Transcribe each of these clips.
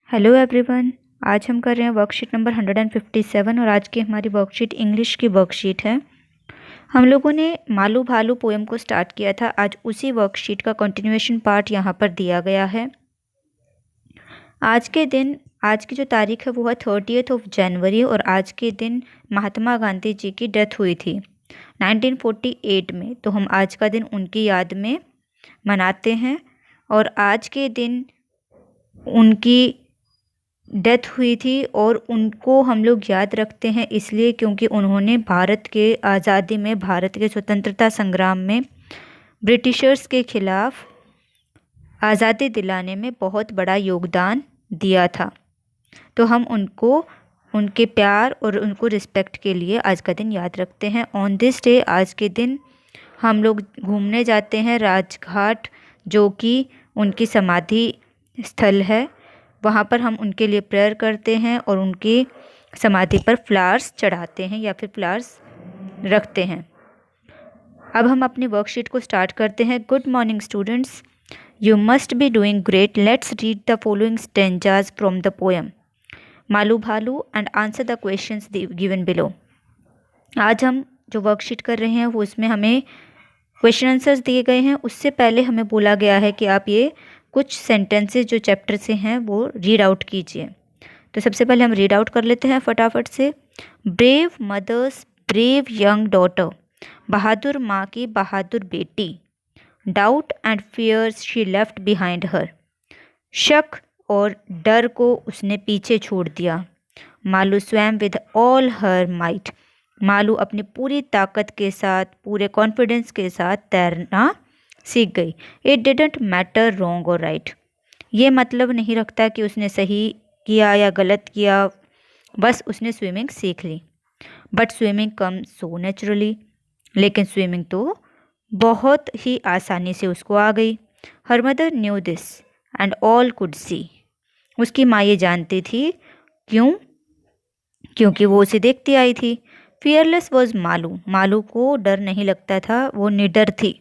Hello everyone. आज हम कर रहे हैं वर्कशीट नंबर 157 और आज की हमारी वर्कशीट इंग्लिश की वर्कशीट है। हम लोगों ने मालू भालू पोएम को स्टार्ट किया था। आज उसी वर्कशीट का कंटिन्यूएशन पार्ट यहाँ पर दिया गया है। आज की जो तारीख है वो है 30 जनवरी और आज के दिन महात्मा गांधी जी की डेथ हुई थी 1948 में। तो हम आज का दिन उनकी याद में मनाते हैं और आज के दिन उनकी डेथ हुई थी और उनको हम लोग याद रखते हैं इसलिए क्योंकि उन्होंने भारत के आज़ादी में, भारत के स्वतंत्रता संग्राम में ब्रिटिशर्स के खिलाफ आज़ादी दिलाने में बहुत बड़ा योगदान दिया था। तो हम उनको उनके प्यार और उनको रिस्पेक्ट के लिए आज का दिन याद रखते हैं। ऑन दिस डे, आज के दिन हम लोग घूमने जाते हैं राजघाट, जो कि उनकी समाधि स्थल है। वहाँ पर हम उनके लिए प्रेयर करते हैं और उनकी समाधि पर फ्लावर्स चढ़ाते हैं या फिर फ्लावर्स रखते हैं। अब हम अपनी वर्कशीट को स्टार्ट करते हैं। Good morning students, you must be doing great. Let's read the following stanzas from the poem Malu Bhalu and answer the questions given below. आज हम जो वर्कशीट कर रहे हैं वो इसमें हमें क्वेश्चन आंसर्स दिए गए हैं। उससे पहले हमें बोला गया है कि आप ये कुछ सेंटेंसेस जो चैप्टर से हैं वो रीड आउट कीजिए। तो सबसे पहले हम रीड आउट कर लेते हैं फटाफट से। Brave mother's brave young daughter, बहादुर माँ की बहादुर बेटी। Doubt and fears she left behind her, शक और डर को उसने पीछे छोड़ दिया। Malu swam with all her might, Malu अपनी पूरी ताकत के साथ, पूरे कॉन्फिडेंस के साथ तैरना सीख गई। इट डिडंट मैटर रॉन्ग और राइट, ये मतलब नहीं रखता कि उसने सही किया या गलत किया, बस उसने स्विमिंग सीख ली। But swimming came so naturally, लेकिन स्विमिंग तो बहुत ही आसानी से उसको आ गई। Her mother knew this and all could see, उसकी माँ ये जानती थी। क्यों? क्योंकि वो उसे देखती आई थी। फियरलेस वॉज मालू, मालू को डर नहीं लगता था, वो निडर थी।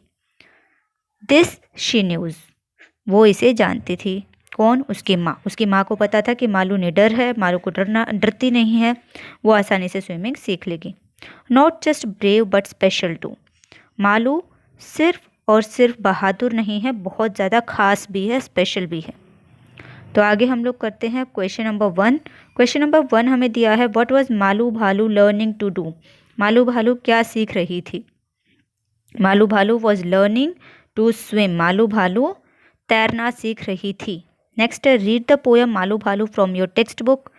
दिस शी न्यूज़, वो इसे जानती थी। कौन? उसकी माँ। उसकी माँ को पता था कि मालू निडर है, मालू को डरती नहीं है, वो आसानी से स्विमिंग सीख लेगी। Not just brave but special too, Malu सिर्फ और सिर्फ बहादुर नहीं है, बहुत ज़्यादा खास भी है, स्पेशल भी है। तो आगे हम लोग करते हैं क्वेश्चन नंबर 1। क्वेश्चन नंबर 1 हमें दिया है, व्हाट वाज मालू भालू लर्निंग टू डू। मालू भालू क्या सीख रही थी? Malu Bhalu was learning to swim, Malu Bhalu तैरना सीख रही थी। नेक्स्ट है, read the poem Malu Bhalu from your textbook,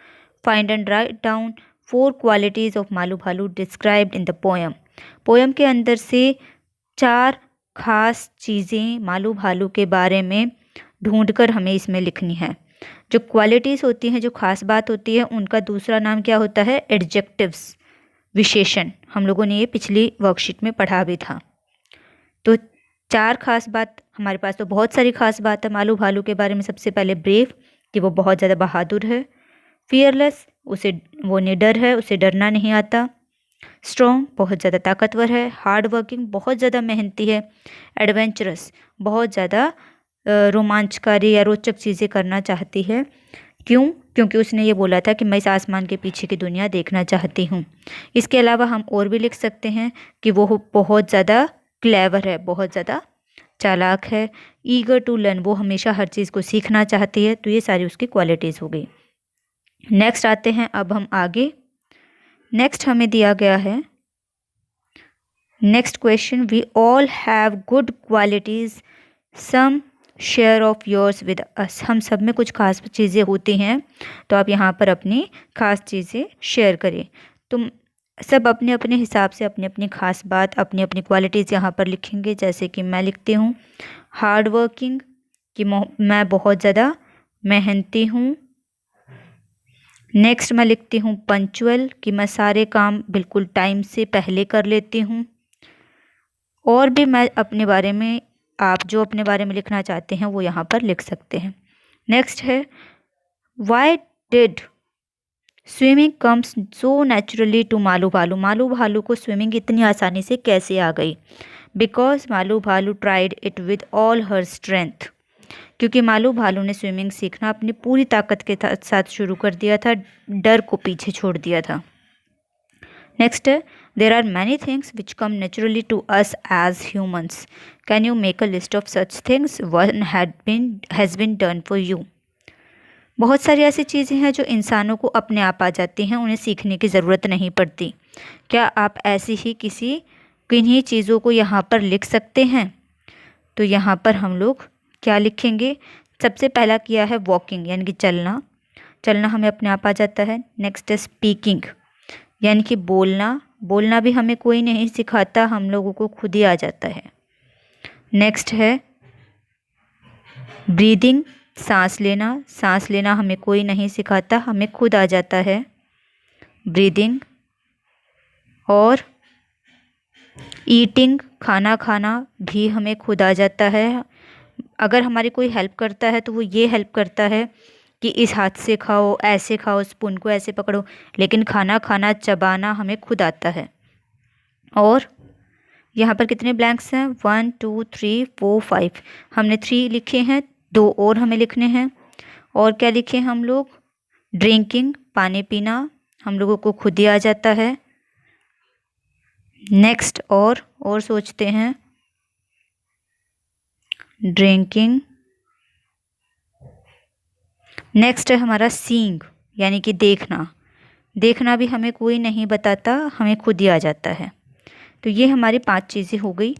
find and write down 4 qualities of Malu Bhalu described in the poem. Poem के अंदर से 4 खास चीज़ें मालू भालू के बारे में ढूंढकर हमें इसमें लिखनी है। जो क्वालिटीज़ होती हैं, जो खास बात होती है, उनका दूसरा नाम क्या होता है? एडजेक्टिव्स, विशेषण। हम लोगों ने ये पिछली वर्कशीट में पढ़ा भी था। तो 4 खास बात, हमारे पास तो बहुत सारी खास बात है मालू भालू के बारे में। सबसे पहले ब्रेव, कि वो बहुत ज़्यादा बहादुर है। फियरलेस, वो निडर है, उसे डरना नहीं आता। स्ट्रॉन्ग, बहुत ज़्यादा ताकतवर है। हार्ड वर्किंग, बहुत ज़्यादा मेहनती है। एडवेंचरस, बहुत ज़्यादा रोमांचकारी या रोचक चीज़ें करना चाहती है। क्यों? क्योंकि उसने ये बोला था कि मैं इस आसमान के पीछे की दुनिया देखना चाहती हूँ। इसके अलावा हम और भी लिख सकते हैं कि वो बहुत ज़्यादा क्लेवर है, बहुत ज़्यादा चालाक है। ईगर टू लर्न, वो हमेशा हर चीज़ को सीखना चाहती है। तो ये सारी उसकी क्वालिटीज़ हो गई। नेक्स्ट आते हैं अब हम आगे। नेक्स्ट हमें दिया गया है, next question, we all have good qualities, some share of yours with us. हम सब में कुछ खास चीज़ें होती हैं, तो आप यहाँ पर अपनी खास चीज़ें शेयर करें। तुम सब अपने अपने हिसाब से अपनी अपनी खास बात, अपनी अपनी क्वालिटीज़ यहाँ पर लिखेंगे। जैसे कि मैं लिखती हूँ हार्ड वर्किंग, कि मैं बहुत ज़्यादा मेहनती हूँ। नेक्स्ट मैं लिखती हूँ पंक्चुअल, कि मैं सारे काम बिल्कुल टाइम से पहले कर लेती हूँ। और भी मैं अपने बारे में, आप जो अपने बारे में लिखना चाहते हैं वो यहाँ पर लिख सकते हैं। नेक्स्ट है, why did swimming comes so naturally to Malu Bhalu. Malu भालू को स्विमिंग इतनी आसानी से कैसे आ गई? बिकॉज मालू भालू tried it with all her strength, क्योंकि मालू भालू ने स्विमिंग सीखना अपनी पूरी ताकत के साथ शुरू कर दिया था, डर को पीछे छोड़ दिया था। नेक्स्ट है, there are many things which come naturally to us as humans, can you make a list of such things, one has been done for you. बहुत सारी ऐसी चीज़ें हैं जो इंसानों को अपने आप आ जाती हैं, उन्हें सीखने की ज़रूरत नहीं पड़ती। क्या आप ऐसी ही किन्हीं चीज़ों को यहाँ पर लिख सकते हैं? तो यहाँ पर हम लोग क्या लिखेंगे? सबसे पहला किया है वॉकिंग, यानी कि चलना। चलना हमें अपने आप आ जाता है। नेक्स्ट है स्पीकिंग, यानी कि बोलना। बोलना भी हमें कोई नहीं सिखाता, हम लोगों को खुद ही आ जाता है। नेक्स्ट है ब्रीदिंग, सांस लेना। सांस लेना हमें कोई नहीं सिखाता, हमें खुद आ जाता है ब्रीदिंग। और ईटिंग, खाना खाना भी हमें खुद आ जाता है। अगर हमारी कोई हेल्प करता है तो वो ये हेल्प करता है कि इस हाथ से खाओ, ऐसे खाओ, स्पून को ऐसे पकड़ो, लेकिन खाना खाना, चबाना हमें खुद आता है। और यहाँ पर कितने ब्लैंक्स हैं? 1 2 3 4 5। हमने 3 लिखे हैं, 2 और हमें लिखने हैं। और क्या लिखे हम लोग? ड्रिंकिंग, पानी पीना हम लोगों को खुद ही आ जाता है। नेक्स्ट और सोचते हैं। ड्रिंकिंग। नेक्स्ट है हमारा सीइंग, यानी कि देखना। देखना भी हमें कोई नहीं बताता, हमें खुद ही आ जाता है। तो ये हमारी 5 चीज़ें हो गई।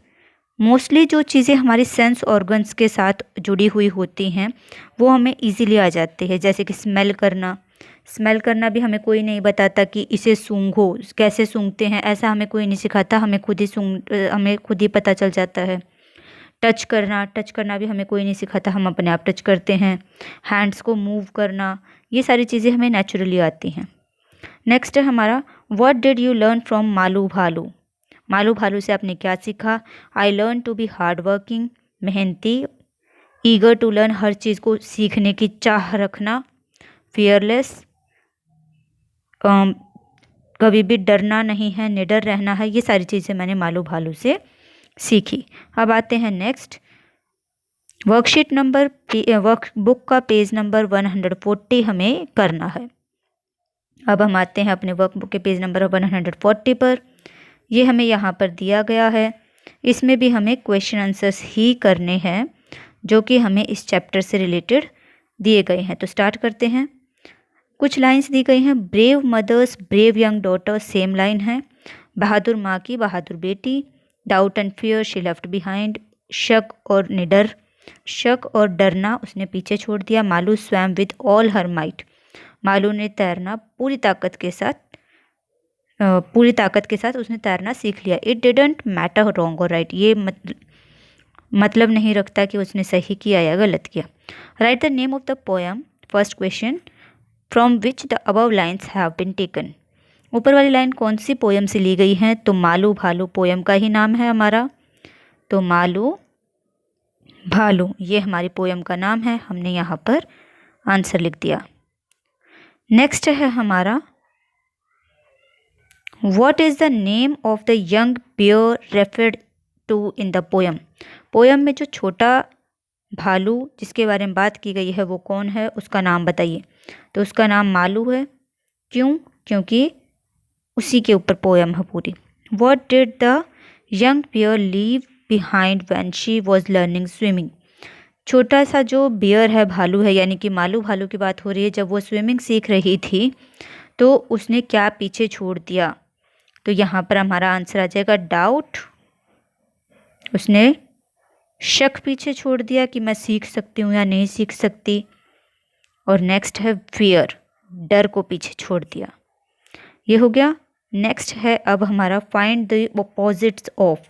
मोस्टली जो चीज़ें हमारी सेंस ऑर्गन्स के साथ जुड़ी हुई होती हैं वो हमें इजीली आ जाती है, जैसे कि स्मेल करना। स्मेल करना भी हमें कोई नहीं बताता कि इसे सूंघो, कैसे सूंघते हैं, ऐसा हमें कोई नहीं सिखाता, हमें खुद ही पता चल जाता है। टच करना भी हमें कोई नहीं सिखाता, हम अपने आप टच करते हैं। हैंड्स को मूव करना, ये सारी चीज़ें हमें नेचुरली आती हैं। नेक्स्ट है हमारा what did you learn from Malu Bhalu. Malu Bhalu से आपने क्या सीखा? I learn to be hard working, मेहनती। ईगर टू लर्न, हर चीज़ को सीखने की चाह रखना। फियरलेस, कभी भी डरना नहीं है, निडर रहना है। ये सारी चीज़ें मैंने मालू भालू से सीखी। अब आते हैं नेक्स्ट वर्कशीट नंबर, वर्कबुक का पेज नंबर 140 हमें करना है। अब हम आते हैं अपने वर्कबुक के पेज नंबर 140 पर। ये हमें यहाँ पर दिया गया है, इसमें भी हमें क्वेश्चन आंसर्स ही करने हैं जो कि हमें इस चैप्टर से रिलेटेड दिए गए हैं। तो स्टार्ट करते हैं। कुछ लाइंस दी गई हैं। Brave mother's brave young daughter, same line है। बहादुर माँ की बहादुर बेटी। Doubt and fear she left behind, शक और निडर, शक और डरना उसने पीछे छोड़ दिया। Malu swam with all her might, Malu ने तैरना पूरी ताकत के साथ उसने तैरना सीख लिया। इट डिडंट मैटर रॉन्ग और राइट, ये मतलब नहीं रखता कि उसने सही किया या गलत किया। Write the name of the poem, first question, from which the above lines have been taken. ऊपर वाली लाइन कौन सी पोएम से ली गई है? तो मालू भालू पोएम का ही नाम है हमारा, तो मालू भालू ये हमारी पोएम का नाम है, हमने यहाँ पर आंसर लिख दिया। नेक्स्ट है हमारा what is the name of the young bear referred to in the poem. Poem में जो छोटा भालू जिसके बारे में बात की गई है वो कौन है, उसका नाम बताइए। तो उसका नाम मालू है। क्यों? क्योंकि उसी के ऊपर पोएम है पूरी। What did the young bear leave behind when she was learning swimming. छोटा सा जो बियर है, भालू है, यानी कि मालू भालू की बात हो रही है, जब वो स्विमिंग सीख रही थी तो उसने क्या पीछे छोड़ दिया? तो यहाँ पर हमारा आंसर आ जाएगा डाउट, उसने शक पीछे छोड़ दिया कि मैं सीख सकती हूँ या नहीं सीख सकती। और नेक्स्ट है फियर, डर को पीछे छोड़ दिया। ये हो गया। नेक्स्ट है अब हमारा फाइंड द ऑपोजिट्स ऑफ।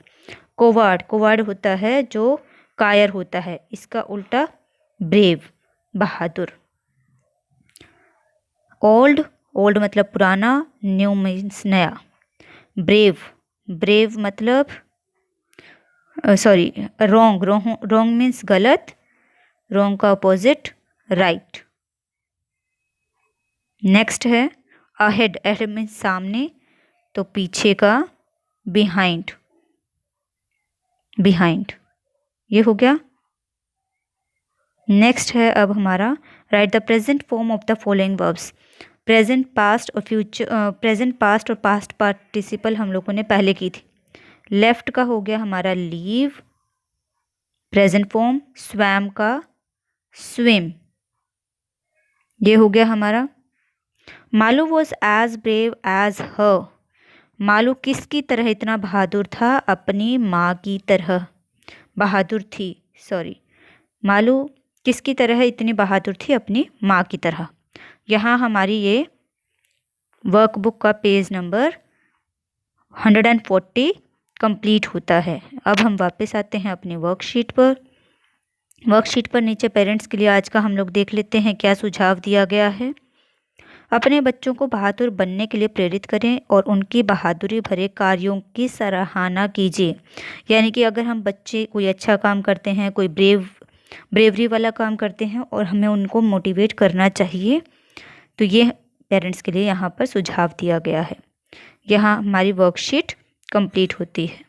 कोवार्ड, कोवार्ड होता है जो कायर होता है, इसका उल्टा ब्रेव, बहादुर। ओल्ड, ओल्ड मतलब पुराना, न्यू मीन्स नया। ब्रेव, ब्रेव मतलब सॉरी रॉन्ग, रॉन्ग मीन्स गलत, रॉन्ग का अपोजिट राइट। नेक्स्ट है अहेड, अहेड मीन्स सामने, तो पीछे का बिहाइंड, बिहाइंड। ये हो गया। नेक्स्ट है अब हमारा right the present form of the following verbs. Present past और फ्यूचर, प्रेजेंट पास्ट और पास्ट पार्टिसिपल हम लोगों ने पहले की थी। लेफ्ट का हो गया हमारा लीव, प्रेजेंट फॉर्म। स्वैम का स्विम, ये हो गया हमारा। Malu was as brave as her. Malu किसकी तरह इतना बहादुर था? अपनी माँ की तरह बहादुर थी, सॉरी। मालू किसकी तरह इतनी बहादुर थी? अपनी माँ की तरह। यहाँ हमारी ये वर्कबुक का पेज नंबर 140 कंप्लीट होता है। अब हम वापस आते हैं अपनी वर्कशीट पर। वर्कशीट पर नीचे पेरेंट्स के लिए आज का हम लोग देख लेते हैं क्या सुझाव दिया गया है। अपने बच्चों को बहादुर बनने के लिए प्रेरित करें और उनकी बहादुरी भरे कार्यों की सराहना कीजिए। यानी कि अगर हम बच्चे कोई अच्छा काम करते हैं, कोई ब्रेवरी वाला काम करते हैं और हमें उनको मोटिवेट करना चाहिए, तो ये पेरेंट्स के लिए यहाँ पर सुझाव दिया गया है। यहाँ हमारी वर्कशीट कंप्लीट होती है।